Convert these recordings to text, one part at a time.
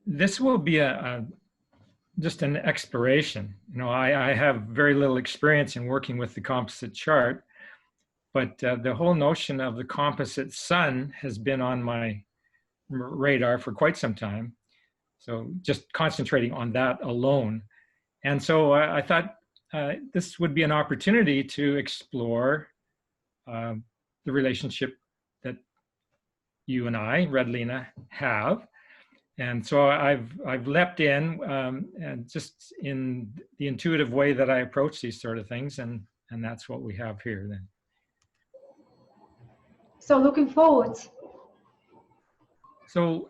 this will be just an exploration. I have very little experience in working with the composite chart, but the whole notion of the composite sun has been on my radar for quite some time. So just concentrating on that alone. And so I thought this would be an opportunity to explore the relationship that you and I, Redlina, have. And so I've leapt in and just in the intuitive way that I approach these sort of things, and that's what we have here then. So looking forward. So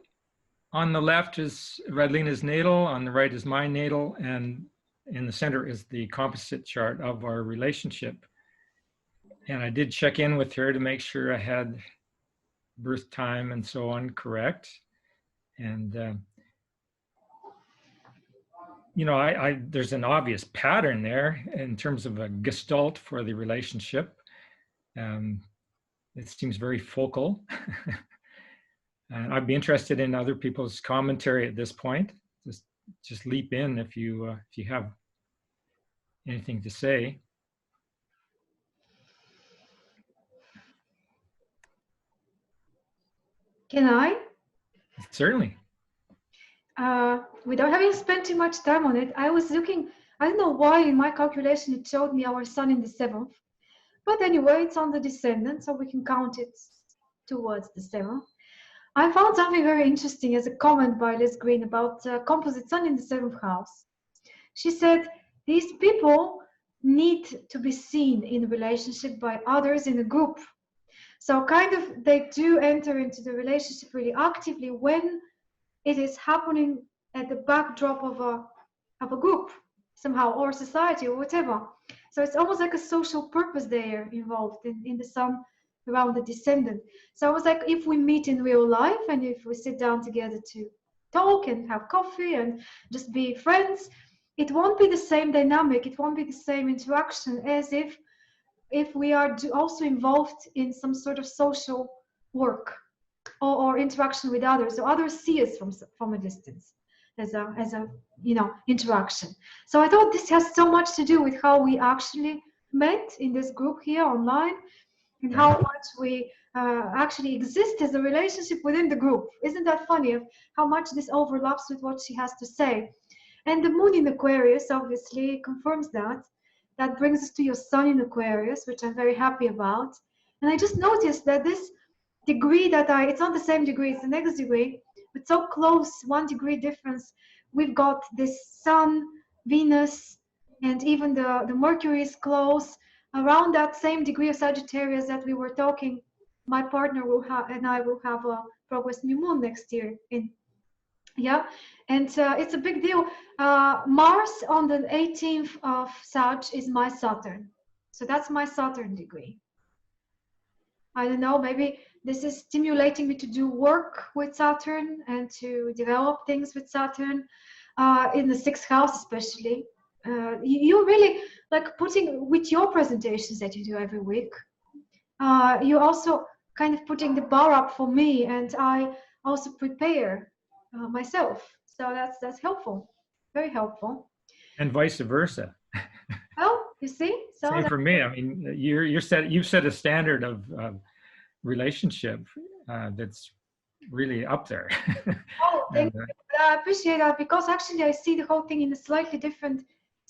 on the left is Redlina's natal, on the right is my natal, and in the center is the composite chart of our relationship. And I did check in with her to make sure I had birth time and so on correct. And there's an obvious pattern there in terms of a gestalt for the relationship. It seems very focal. And I'd be interested in other people's commentary at this point. Just leap in if you have anything to say. Can I? Certainly. Without having spent too much time on it, I was looking, I don't know why in my calculation it showed me our sun in the 7th. But anyway, it's on the descendant, so we can count it towards the 7th. I found something very interesting as a comment by Liz Green about composite sun in the 7th house. She said, these people need to be seen in relationship by others in a group. So kind of they do enter into the relationship really actively when it is happening at the backdrop of a group somehow, or society or whatever. So it's almost like a social purpose there involved in the sun around the descendant. So I was like, if we meet in real life and if we sit down together to talk and have coffee and just be friends, it won't be the same dynamic, it won't be the same interaction as if we are also involved in some sort of social work or interaction with others, so others see us from a distance as a interaction. So I thought this has so much to do with how we actually met in this group here online, and how much we actually exist as a relationship within the group. Isn't that funny of how much this overlaps with what she has to say? And the moon in Aquarius obviously confirms that. That brings us to your sun in Aquarius, which I'm very happy about. And I just noticed that this degree it's not the same degree, it's the next degree, but so close, 1 degree difference. We've got this Sun, Venus, and even the Mercury is close, around that same degree of Sagittarius that we were talking. My partner will have, and I will have a progress new moon next year and it's a big deal. Mars on the 18th of Sag is my Saturn, so that's my Saturn degree. I don't know, maybe this is stimulating me to do work with Saturn and to develop things with Saturn in the 6th house especially. You really like putting with your presentations that you do every week. You also kind of putting the bar up for me, and I also prepare myself. So that's helpful, very helpful. And vice versa. Well, you see, so same for me. I mean, you've set a standard of relationship that's really up there. Oh, thank you. I appreciate that, because actually I see the whole thing in a slightly different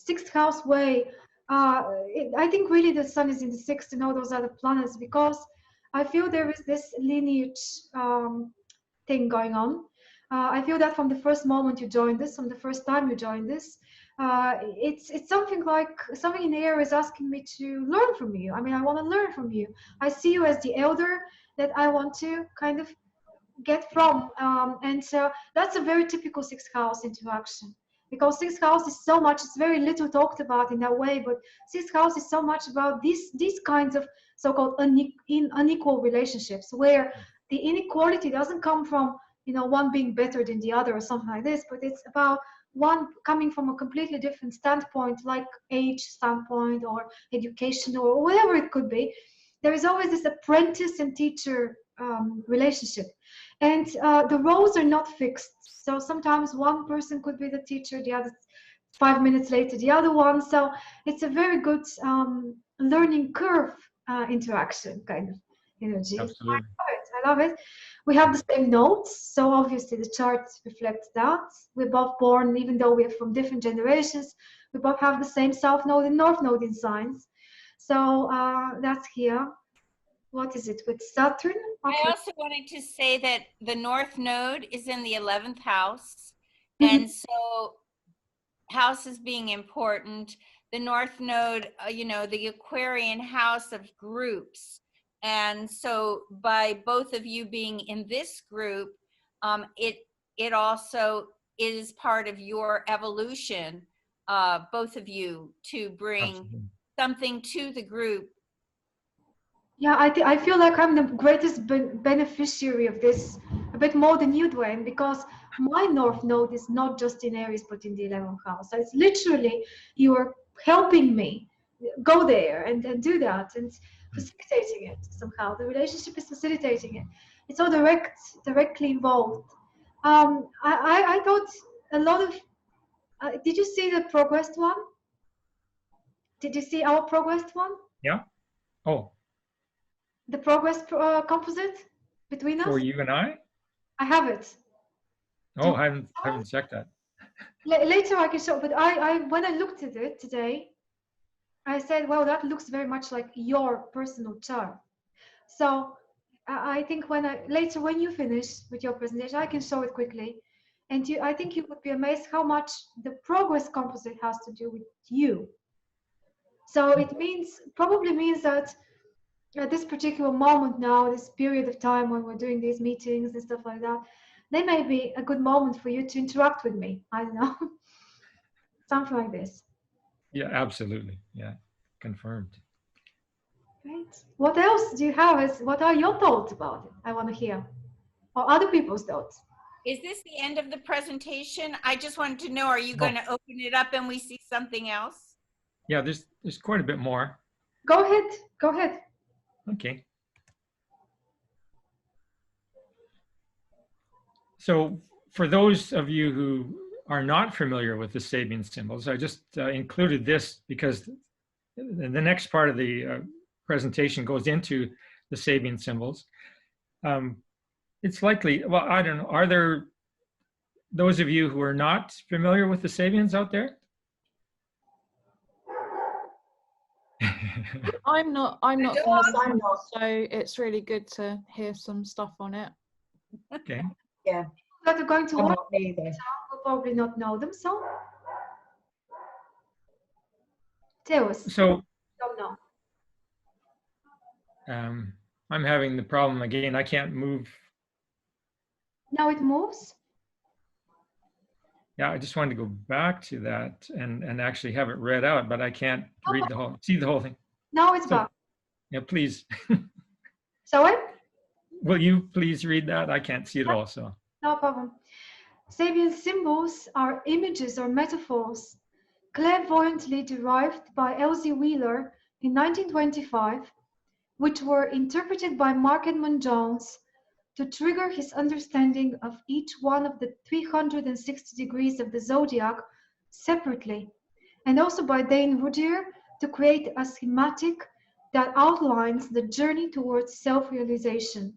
6th house way. I think really the sun is in the 6th and all those other planets, because I feel there is this lineage thing going on. I feel that from the first moment you join this, from the first time you join this, it's something like something in the air is asking me to learn from you. I mean, I want to learn from you. I see you as the elder that I want to kind of get from, and so that's a very typical 6th house interaction, because 6th house is so much, it's very little talked about in that way, but 6th house is so much about these kinds of so-called unequal relationships, where the inequality doesn't come from one being better than the other or something like this, but it's about one coming from a completely different standpoint, like age standpoint or education or whatever it could be. There is always this apprentice and teacher relationship. And the roles are not fixed. So sometimes one person could be the teacher, the other 5 minutes later, the other one. So it's a very good learning curve interaction kind of energy. Absolutely. I love it. We have the same notes, so obviously the chart reflects that. We're both born, even though we're from different generations, we both have the same south node and north node in signs. So that's here. What is it with Saturn? Okay. I also wanted to say that the North Node is in the 11th house. And so houses being important, the North Node, the Aquarian house of groups. And so by both of you being in this group, it also is part of your evolution, both of you, to bring something to the group. Yeah, I feel like I'm the greatest beneficiary of this, a bit more than you, Dwayne, because my North Node is not just in Aries, but in the 11th house. So it's literally you are helping me go there and do that and facilitating it somehow. The relationship is facilitating it. It's all directly involved. I thought a lot of. Did you see the progressed one? Did you see our progressed one? Yeah. Oh. The progress composite between us? For you and I? I have it. Oh, I haven't checked that. Later I can show, but I when I looked at it today, I said, well, that looks very much like your personal chart. So I think later when you finish with your presentation, I can show it quickly. And I think you would be amazed how much the progress composite has to do with you. So it probably means that at this particular moment now, this period of time when we're doing these meetings and stuff like that, they may be a good moment for you to interact with me. I don't know. Something like this. Yeah, absolutely. Yeah, confirmed. Right. What else do you have? What are your thoughts about it? I want to hear. Or other people's thoughts. Is this the end of the presentation? I just wanted to know, are you going to open it up and we see something else? Yeah, there's quite a bit more. Go ahead. Go ahead. Okay. So for those of you who are not familiar with the Sabian symbols, I just included this because the next part of the presentation goes into the Sabian symbols. It's likely, well, I don't know, are there those of you who are not familiar with the Sabians out there? I'm not familiar, so it's really good to hear some stuff on it. Okay. Yeah. That are going to I'm watch not either. will probably not know them, so tell us. So Don't know. I'm having the problem again. I can't move. Now it moves. Yeah, I just wanted to go back to that and actually have it read out, but I can't read see the whole thing. Now it's back. Yeah, please. Sorry? Will you please read that? I can't see it all, so. No problem. Sabian symbols are images or metaphors clairvoyantly derived by Elsie Wheeler in 1925, which were interpreted by Mark Edmund Jones to trigger his understanding of each one of the 360 degrees of the zodiac separately, and also by Dane Rudier to create a schematic that outlines the journey towards self-realization.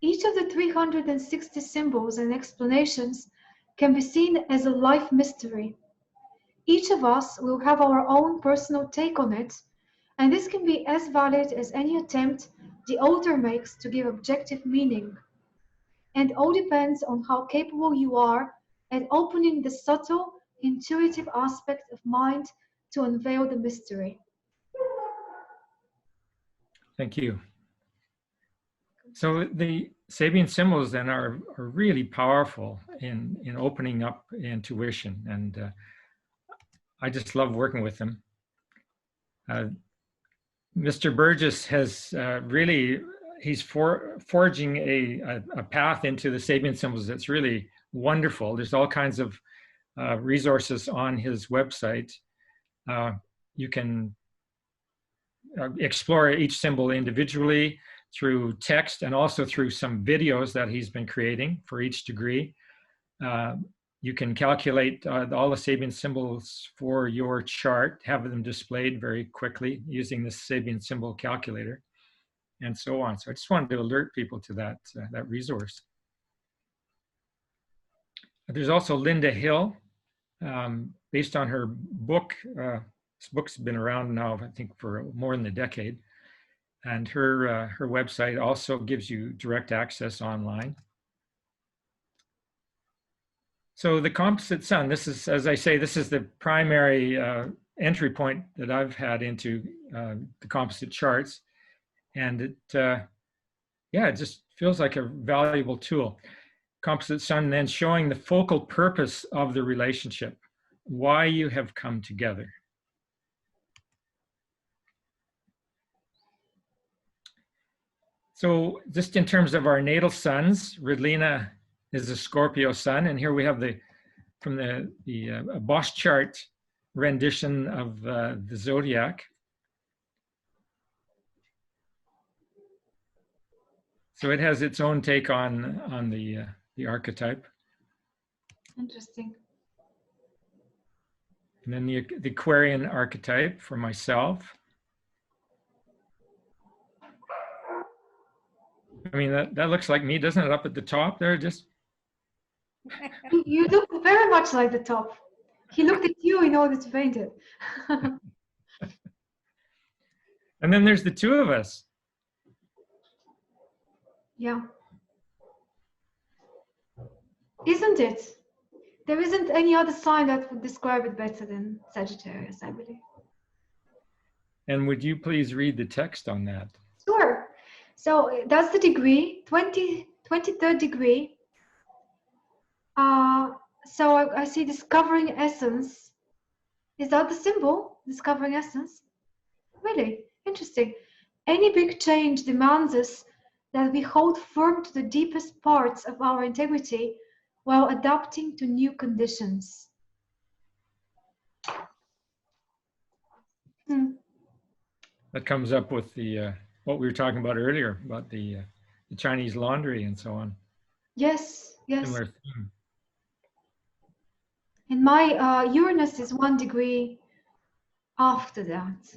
Each of the 360 symbols and explanations can be seen as a life mystery. Each of us will have our own personal take on it, and this can be as valid as any attempt the author makes to give objective meaning. And all depends on how capable you are at opening the subtle, intuitive aspect of mind to unveil the mystery. Thank you. So the Sabian symbols then are really powerful in opening up intuition, and I just love working with them. Mr. Burgess has he's forging a path into the Sabian symbols that's really wonderful. There's all kinds of resources on his website. You can explore each symbol individually. through text and also through some videos that he's been creating for each degree. You can calculate all the Sabian symbols for your chart, have them displayed very quickly using the Sabian symbol calculator, and so on. So I just wanted to alert people to that, that resource. There's also Linda Hill, based on her book. This book's been around now, I think, for more than a decade. And her website also gives you direct access online. So the composite sun, this is, as I say, this is the primary entry point that I've had into the composite charts. And it, yeah, it just feels like a valuable tool. Composite sun then showing the focal purpose of the relationship, why you have come together. So just in terms of our natal suns, Ridlina is a Scorpio sun, and here we have from the Bosch chart rendition of the zodiac. So it has its own take on the archetype. Interesting. And then the Aquarian archetype for myself. I mean, that looks like me, doesn't it, up at the top there? Just You look very much like the top. He looked at you in order to paint it. And then there's the two of us. Yeah. Isn't it? There isn't any other sign that would describe it better than Sagittarius, I believe. And would you please read the text on that? Sure. So that's the degree, 23rd degree. So I see discovering essence. Is that the symbol? Discovering essence? Really? Interesting. Any big change demands us that we hold firm to the deepest parts of our integrity while adapting to new conditions. That comes up with the what we were talking about earlier about the Chinese laundry and so on. Yes, yes. Similar theme. And my Uranus is 1 degree after that.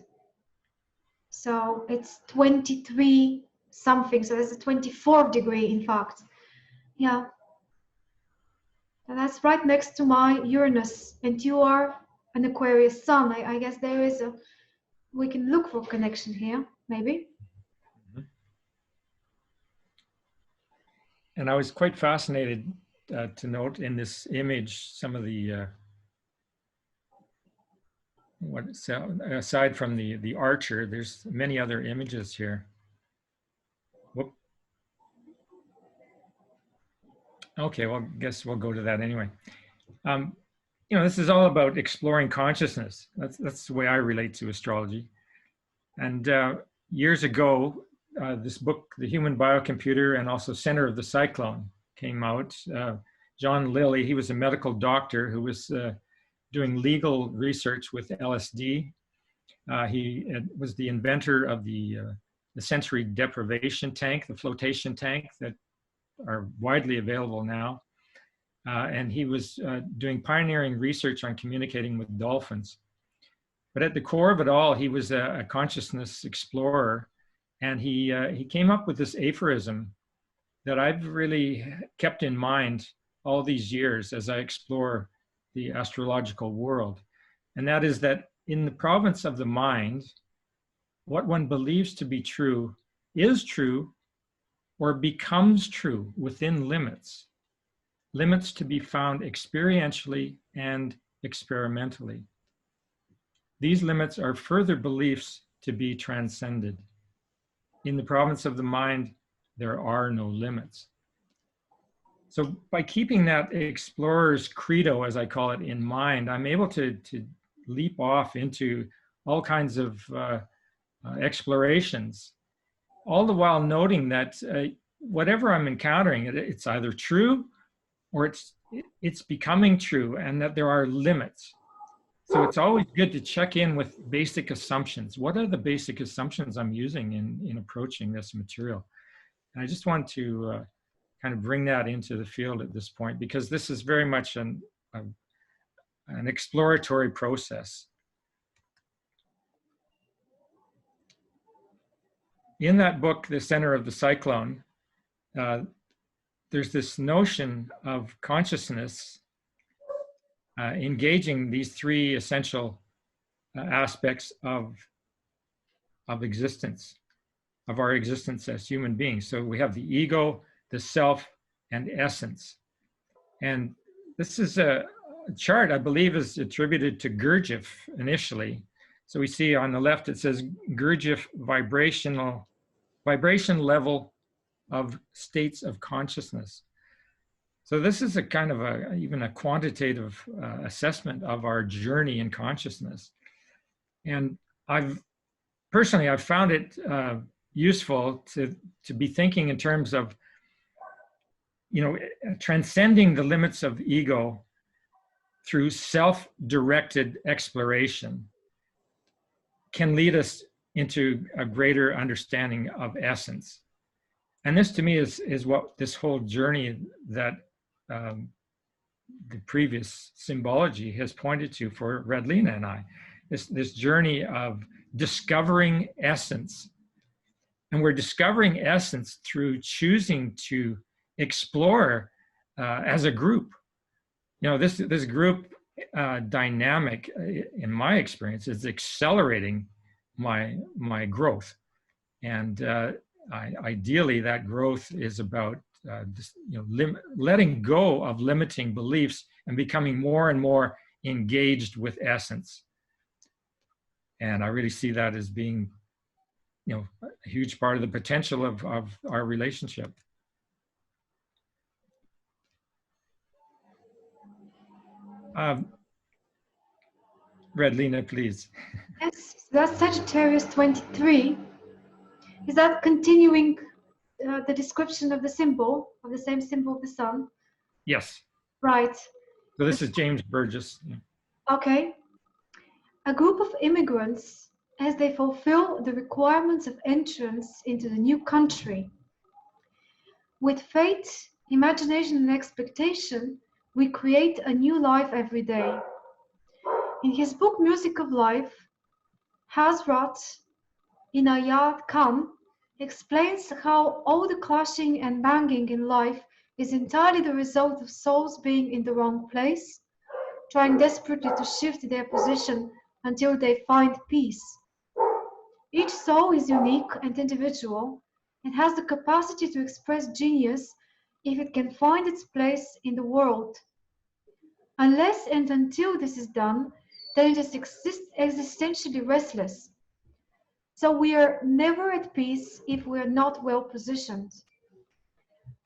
So it's 23 something. So there's a 24th degree, in fact. Yeah. And that's right next to my Uranus. And you are an Aquarius sun. I guess there is we can look for connection here, maybe. And I was quite fascinated to note in this image some of the aside from the archer, there's many other images here. Whoop. Okay, well, I guess we'll go to that anyway. You know, this is all about exploring consciousness. That's the way I relate to astrology. And years ago, this book, The Human Biocomputer, and also Center of the Cyclone, came out. John Lilly, he was a medical doctor who was doing legal research with LSD. He was the inventor of the sensory deprivation tank, the flotation tank that are widely available now. And he was doing pioneering research on communicating with dolphins. But at the core of it all, he was a consciousness explorer. And he came up with this aphorism that I've really kept in mind all these years as I explore the astrological world. And that is that in the province of the mind, what one believes to be true is true or becomes true within limits, limits to be found experientially and experimentally. These limits are further beliefs to be transcended. In the province of the mind, there are no limits. So by keeping that explorer's credo, as I call it, in mind, I'm able to leap off into all kinds of explorations, all the while noting that whatever I'm encountering, it's either true or it's becoming true, and that there are limits. So it's always good to check in with basic assumptions. What are the basic assumptions I'm using in approaching this material? And I just want to kind of bring that into the field at this point, because this is very much an exploratory process. In that book, The Center of the Cyclone, there's this notion of consciousness engaging these three essential aspects of existence, of our existence as human beings. So we have the ego, the self, and essence. And this is a chart, I believe, is attributed to Gurdjieff initially. So we see on the left, it says Gurdjieff vibration level of states of consciousness. So this is a kind of even a quantitative assessment of our journey in consciousness. And I've found it useful to be thinking in terms of, transcending the limits of ego through self-directed exploration can lead us into a greater understanding of essence. And this to me is what this whole journey that the previous symbology has pointed to for Redlina and I, this journey of discovering essence. And we're discovering essence through choosing to explore as a group. This group dynamic, in my experience, is accelerating my growth. And ideally, that growth is about letting go of limiting beliefs and becoming more and more engaged with essence. And I really see that as being, a huge part of the potential of our relationship. Redlina, please. Yes, that's Sagittarius 23. Is that continuing the description of the symbol, of the same symbol of the sun? Yes. Right. So this is James Burgess. Yeah. Okay. A group of immigrants, as they fulfill the requirements of entrance into the new country. With faith, imagination, and expectation, we create a new life every day. In his book Music of Life, Hazrat Inayat Khan explains how all the clashing and banging in life is entirely the result of souls being in the wrong place, trying desperately to shift their position until they find peace. Each soul is unique and individual and has the capacity to express genius if it can find its place in the world. Unless and until this is done, then it is existentially restless. So we are never at peace if we are not well positioned.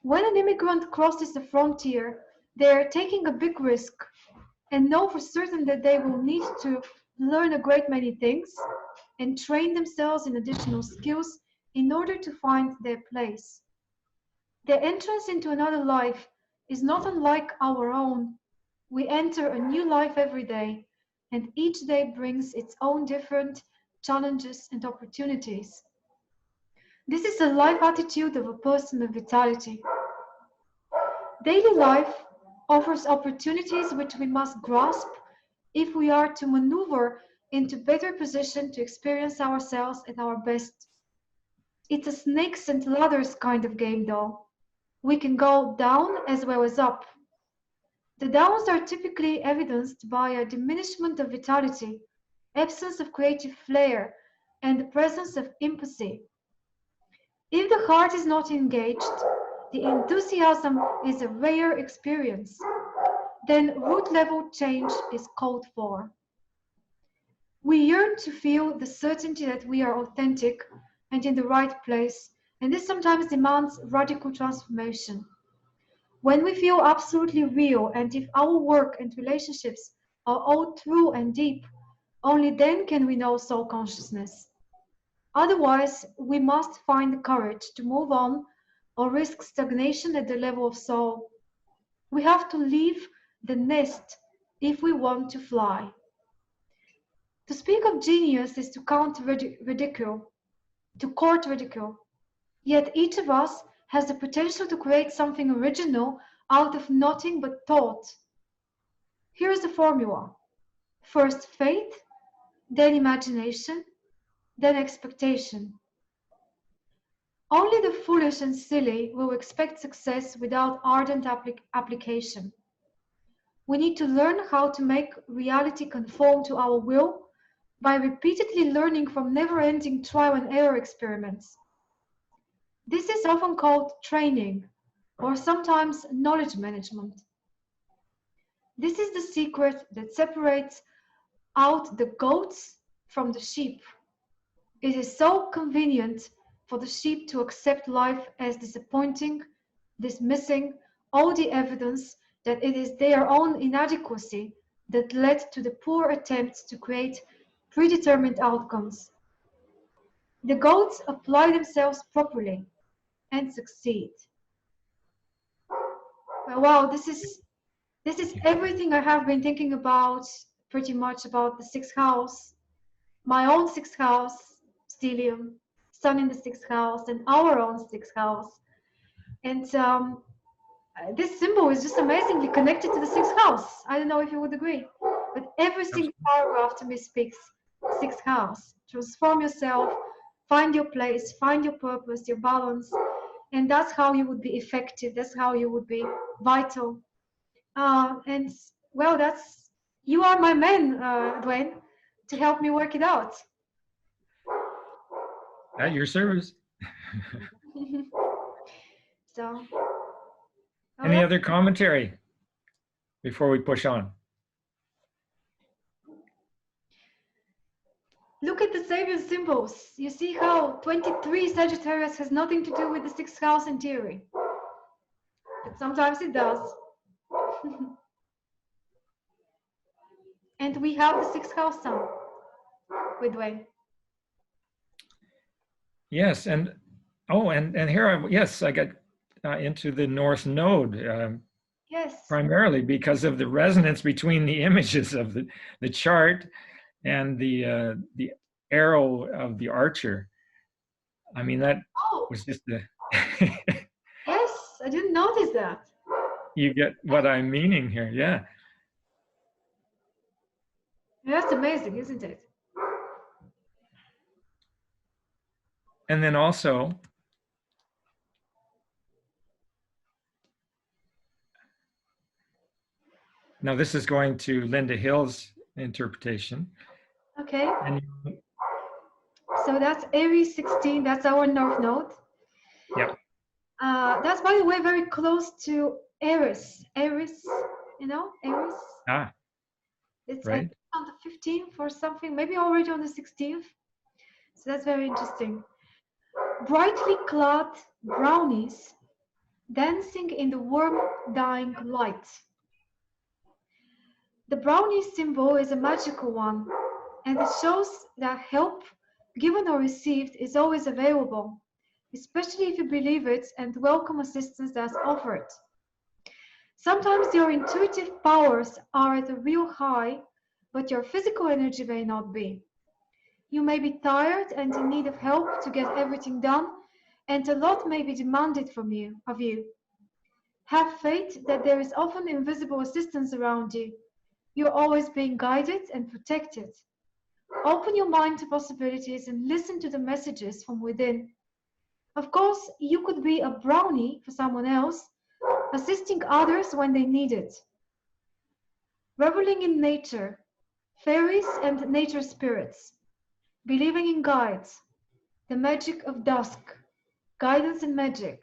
When an immigrant crosses the frontier, they are taking a big risk and know for certain that they will need to learn a great many things and train themselves in additional skills in order to find their place. Their entrance into another life is not unlike our own. We enter a new life every day, and each day brings its own different challenges and opportunities. This is the life attitude of a person of vitality. Daily life offers opportunities which we must grasp if we are to maneuver into better position to experience ourselves at our best. It's a snakes and ladders kind of game though. We can go down as well as up. The downs are typically evidenced by a diminishment of vitality, absence of creative flair, and the presence of impotency. If the heart is not engaged, the enthusiasm is a rare experience. Then root level change is called for. We yearn to feel the certainty that we are authentic and in the right place, and this sometimes demands radical transformation. When we feel absolutely real, and if our work and relationships are all true and deep, only then can we know soul consciousness. Otherwise, we must find the courage to move on or risk stagnation at the level of soul. We have to leave the nest if we want to fly. To speak of genius is to ridicule, to court ridicule. Yet each of us has the potential to create something original out of nothing but thought. Here is the formula. First faith, then imagination, then expectation. Only the foolish and silly will expect success without ardent application. We need to learn how to make reality conform to our will by repeatedly learning from never-ending trial and error experiments. This is often called training, or sometimes knowledge management. This is the secret that separates out the goats from the sheep. It is so convenient for the sheep to accept life as disappointing, dismissing all the evidence that it is their own inadequacy that led to the poor attempts to create predetermined outcomes. The goats apply themselves properly and succeed. Well, wow, this is everything I have been thinking about, pretty much about the sixth house, my own sixth house, stellium, sun in the sixth house, and our own sixth house. And this symbol is just amazingly connected to the sixth house. I don't know if you would agree, but every single paragraph to me speaks sixth house. Transform yourself, find your place, find your purpose, your balance, and that's how you would be effective. That's how you would be vital. And well, you are my man, Dwayne, to help me work it out. At your service. So, Any other commentary before we push on? Look at the Sabian symbols. You see how 23 Sagittarius has nothing to do with the sixth house in theory. But sometimes it does. And we have the sixth house sun with Dwayne. Yes, and here yes, I got into the North Node. Yes. Primarily because of the resonance between the images of the chart and the arrow of the archer. I mean, that was just the. Yes, I didn't notice that. You get what I'm meaning here, yeah. That's amazing, isn't it? And then also, now this is going to Linda Hill's interpretation. Okay. And, so that's Aries 16, that's our North Node. Yeah. That's, by the way, very close to Aries. Aries, you know, Aries. Ah, it's right. On the 15th or something, maybe already on the 16th. So that's very interesting. Brightly clad brownies dancing in the warm dying light. The brownie symbol is a magical one, and it shows that help, given or received, is always available, especially if you believe it and welcome assistance that's offered. Sometimes your intuitive powers are at a real high, but your physical energy may not be. You may be tired and in need of help to get everything done, and a lot may be demanded of you. Have faith that there is often invisible assistance around you. You're always being guided and protected. Open your mind to possibilities and listen to the messages from within. Of course, you could be a brownie for someone else, assisting others when they need it. Reveling in nature, fairies and nature spirits, believing in guides, the magic of dusk, guidance and magic,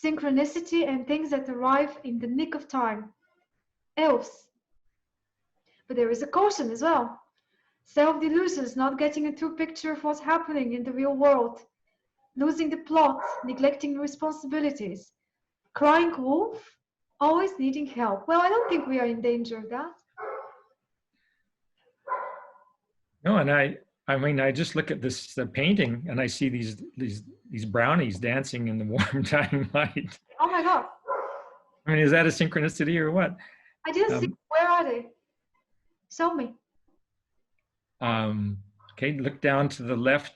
synchronicity and things that arrive in the nick of time, elves. But there is a caution as well. Self-delusions, not getting a true picture of what's happening in the real world, losing the plot, neglecting responsibilities, crying wolf, always needing help. Well, I don't think we are in danger of that. No, and I mean, I just look at this painting and I see these brownies dancing in the warm dying light. Oh my God. I mean, is that a synchronicity or what? I didn't see. Where are they? Show me. Okay, look down to the left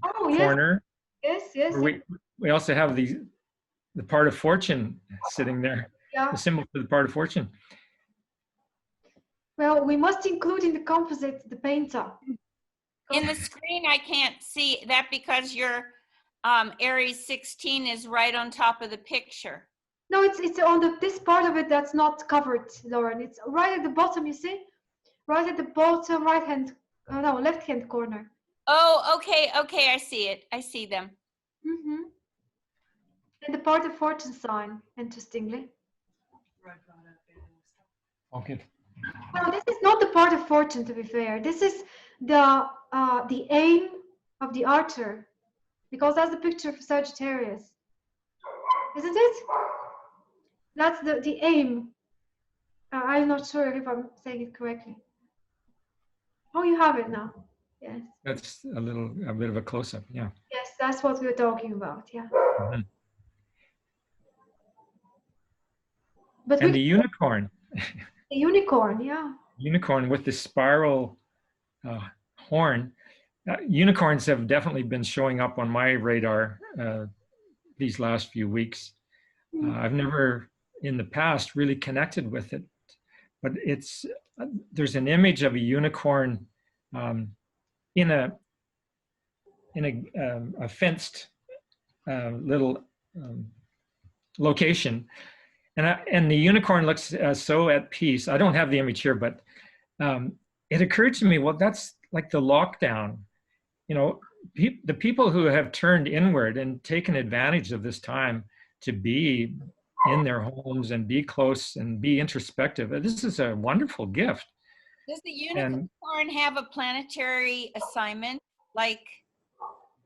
Oh, yes, corner. yes, yes, Where we also have the part of fortune sitting there, yeah. the symbol for the part of fortune. Well, we must include in the composite the painter. In the screen, I can't see that because your Aries 16 is right on top of the picture. No, it's on this part of it that's not covered, Lauren. It's right at the bottom, you see? Right at the bottom no, left-hand corner. Oh, okay, okay, I see it. I see them. Mm-hmm. And the part of fortune sign, interestingly. Okay. Well, this is not the part of fortune, to be fair. This is the aim of the archer, because that's the picture of Sagittarius, isn't it? That's the aim. I'm not sure if I'm saying it correctly. Oh, you have it now. Yes. That's a bit of a close-up, yeah. Yes, that's what we were talking about. Yeah. Mm-hmm. But And the unicorn. The unicorn, yeah. Unicorn with the spiral horn. Unicorns have definitely been showing up on my radar these last few weeks. I've never in the past really connected with it, but there's an image of a unicorn in a fenced little location, and the unicorn looks so at peace. I don't have the image here, but it occurred to me, well, that's like the lockdown. You know, the people who have turned inward and taken advantage of this time to be in their homes and be close and be introspective. This is a wonderful gift. Does the unicorn have a planetary assignment, like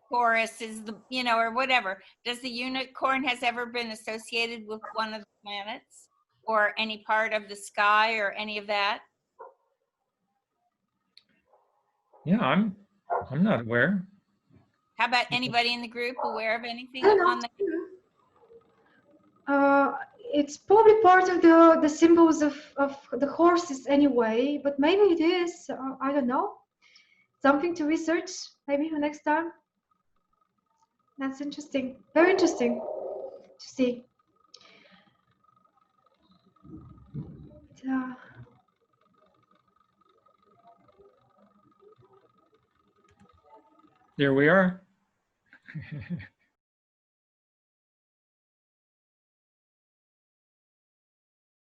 Taurus is or whatever? Does the unicorn has ever been associated with one of the planets or any part of the sky or any of that? Yeah, I'm not aware. How about anybody in the group aware of anything I don't know. on the? It's probably part of the symbols of the horses anyway, but maybe it is. I don't know. Something to research maybe for next time. That's interesting. Very interesting to see. There we are.